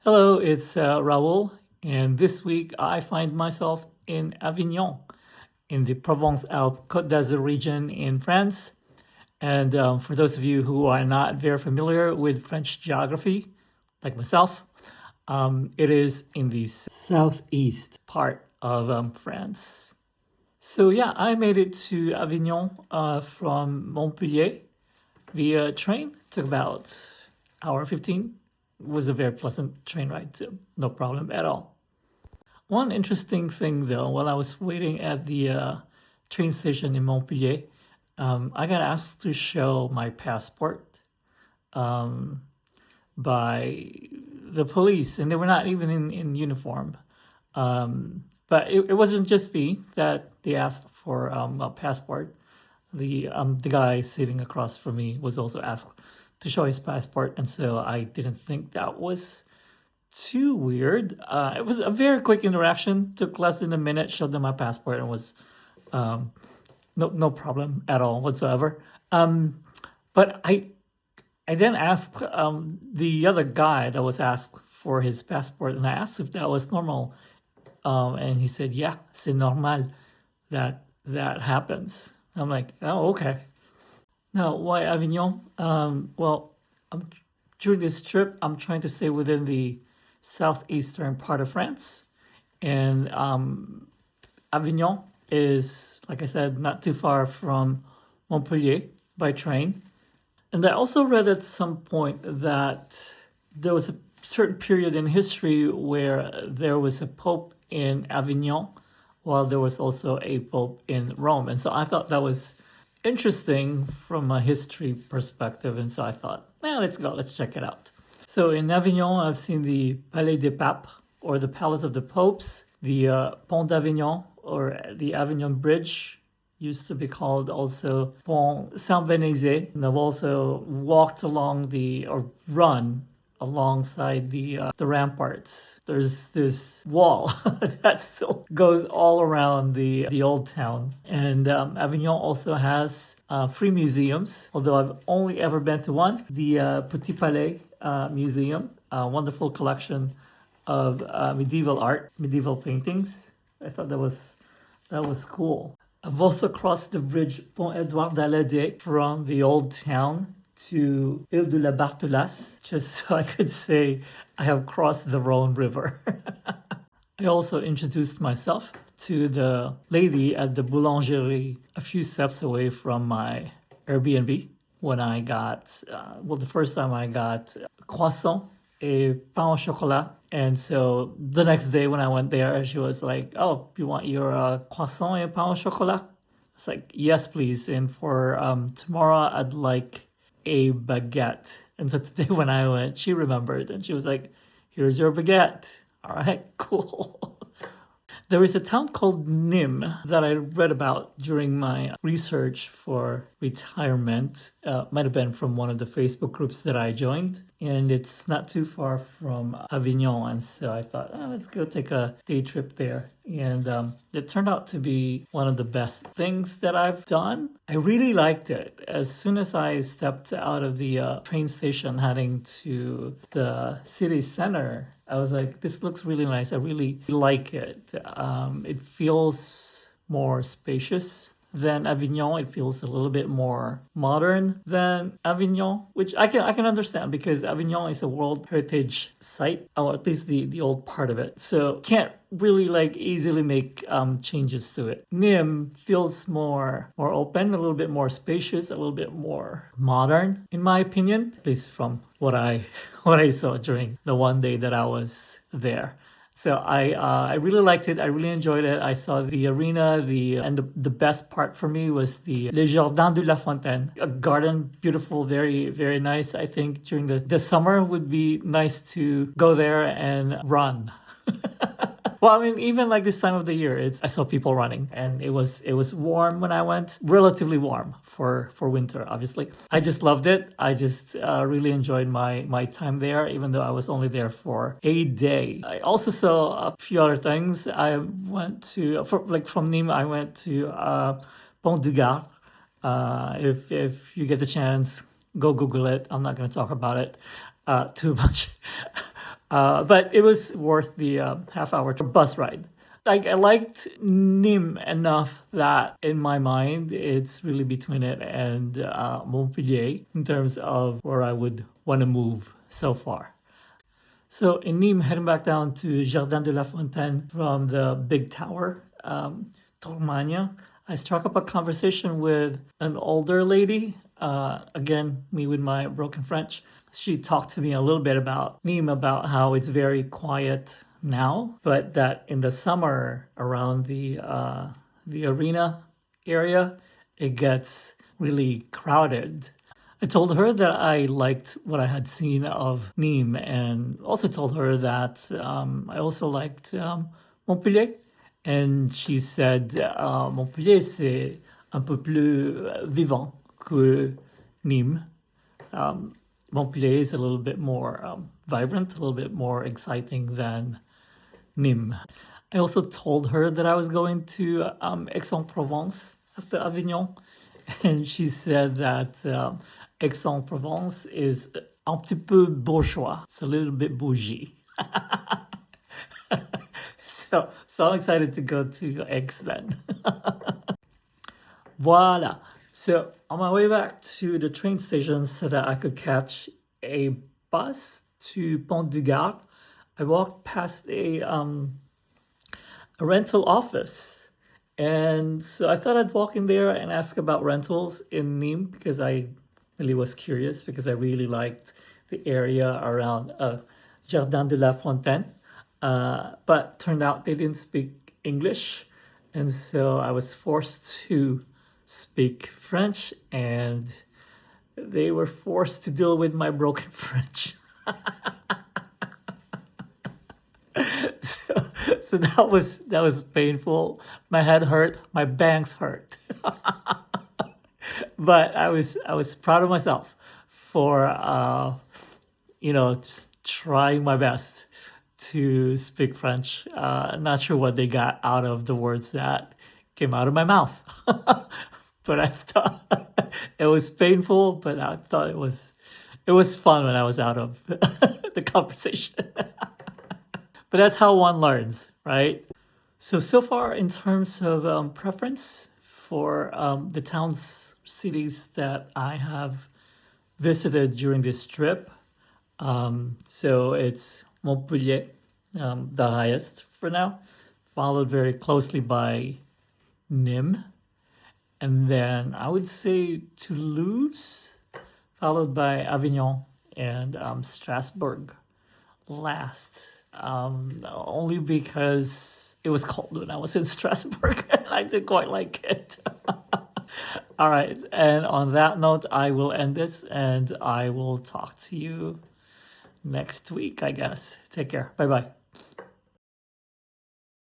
Hello, it's Raoul, and this week I find myself in Avignon, in the Provence-Alpes Côte d'Azur region in France. And for those of you who are not very familiar with French geography, like myself, it is in the southeast part of France. So yeah, I made it to Avignon from Montpellier via train. Took about hour 15. It was a very pleasant train ride too. No problem at all. One interesting thing though, while I was waiting at the train station in Montpellier, I got asked to show my passport by the police, and they were not even in uniform. But it wasn't just me that they asked for a passport. The guy sitting across from me was also asked to show his passport, and so I didn't think that was too weird. It was a very quick interaction, took less than a minute, showed them my passport, and was no problem at all whatsoever. But I then asked the other guy that was asked for his passport, and I asked if that was normal, and he said, "Yeah, c'est normal that happens." I'm like, "Oh, okay." Now, why Avignon? Well, during this trip, I'm trying to stay within the southeastern part of France, and Avignon is, like I said, not too far from Montpellier by train. And I also read at some point that there was a certain period in history where there was a pope in Avignon, while there was also a pope in Rome. And so I thought that was interesting from a history perspective. And so I thought, let's go, let's check it out. So in Avignon, I've seen the Palais des Papes, or the Palace of the Popes, the Pont d'Avignon, or the Avignon Bridge, used to be called also Pont Saint-Benazet. And I've also walked along or run alongside the ramparts. There's this wall that still goes all around the old town. And Avignon also has free museums, although I've only ever been to one, the Petit Palais Museum, a wonderful collection of medieval art, medieval paintings. I thought that was cool. I've also crossed the bridge Pont-Édouard Daladier from the old town to Ile de la Barthelasse, just so I could say I have crossed the Rhone River. I also introduced myself to the lady at the boulangerie a few steps away from my Airbnb when I got, the first time I got croissant et pain au chocolat. And so the next day when I went there, she was like, "Oh, you want your croissant et pain au chocolat?" I was like, "Yes, please. And for tomorrow, I'd like a baguette." And so today when I went, she remembered and she was like, "Here's your baguette." All right, cool. There is a town called Nîmes that I read about during my research for retirement. Might have been from one of the Facebook groups that I joined. And it's not too far from Avignon. And so I thought, let's go take a day trip there. And it turned out to be one of the best things that I've done. I really liked it. As soon as I stepped out of the train station heading to the city center, I was like, this looks really nice. I really like it. It feels more spacious than Avignon. It feels a little bit more modern than Avignon, which I can understand because Avignon is a World Heritage Site, or at least the old part of it. So can't really easily make changes to it. Nîmes feels more open, a little bit more spacious, a little bit more modern, in my opinion, at least from what I saw during the one day that I was there. So I really liked it. I really enjoyed it. I saw the arena. The best part for me was the Le Jardin de la Fontaine, a garden, beautiful, very very nice. I think during the summer would be nice to go there and run. Well, I mean, even this time of the year, I saw people running, and it was warm when I went, relatively warm for winter, obviously. I just loved it. I just really enjoyed my time there, even though I was only there for a day. I also saw a few other things. I went to, from Nîmes, I went to Pont du Gard. If you get the chance, go Google it. I'm not going to talk about it too much. But it was worth the half-hour bus ride. Like I liked Nîmes enough that in my mind it's really between it and Montpellier in terms of where I would want to move so far. So in Nîmes, heading back down to Jardin de la Fontaine from the big tower, Tormania, I struck up a conversation with an older lady. Again, me with my broken French. She talked to me a little bit about Nîmes, about how it's very quiet now, but that in the summer around the arena area, it gets really crowded. I told her that I liked what I had seen of Nîmes, and also told her that I also liked Montpellier. And she said Montpellier, c'est un peu plus vivant que Nîmes. Montpellier is a little bit more vibrant, a little bit more exciting than Nîmes. I also told her that I was going to Aix-en-Provence after Avignon, and she said that Aix-en-Provence is un petit peu bourgeois. It's a little bit bougie. So I'm excited to go to Aix then. Voila. So on my way back to the train station so that I could catch a bus to Pont du Gard, I walked past a rental office. And so I thought I'd walk in there and ask about rentals in Nîmes because I really was curious because I really liked the area around Jardin de la Fontaine. But turned out they didn't speak English. And so I was forced to speak French, and they were forced to deal with my broken French. So that was painful. My head hurt, my bangs hurt. But I was proud of myself for just trying my best to speak French. Not sure what they got out of the words that came out of my mouth. But I thought it was painful, but I thought it was fun when I was out of the conversation. But that's how one learns, right? So far in terms of preference for the towns, cities that I have visited during this trip, so it's Montpellier, the highest for now, followed very closely by Nîmes, and then I would say Toulouse, followed by Avignon and Strasbourg last. Only because it was cold when I was in Strasbourg and I didn't quite like it. All right, and on that note, I will end this and I will talk to you next week, I guess. Take care. Bye bye.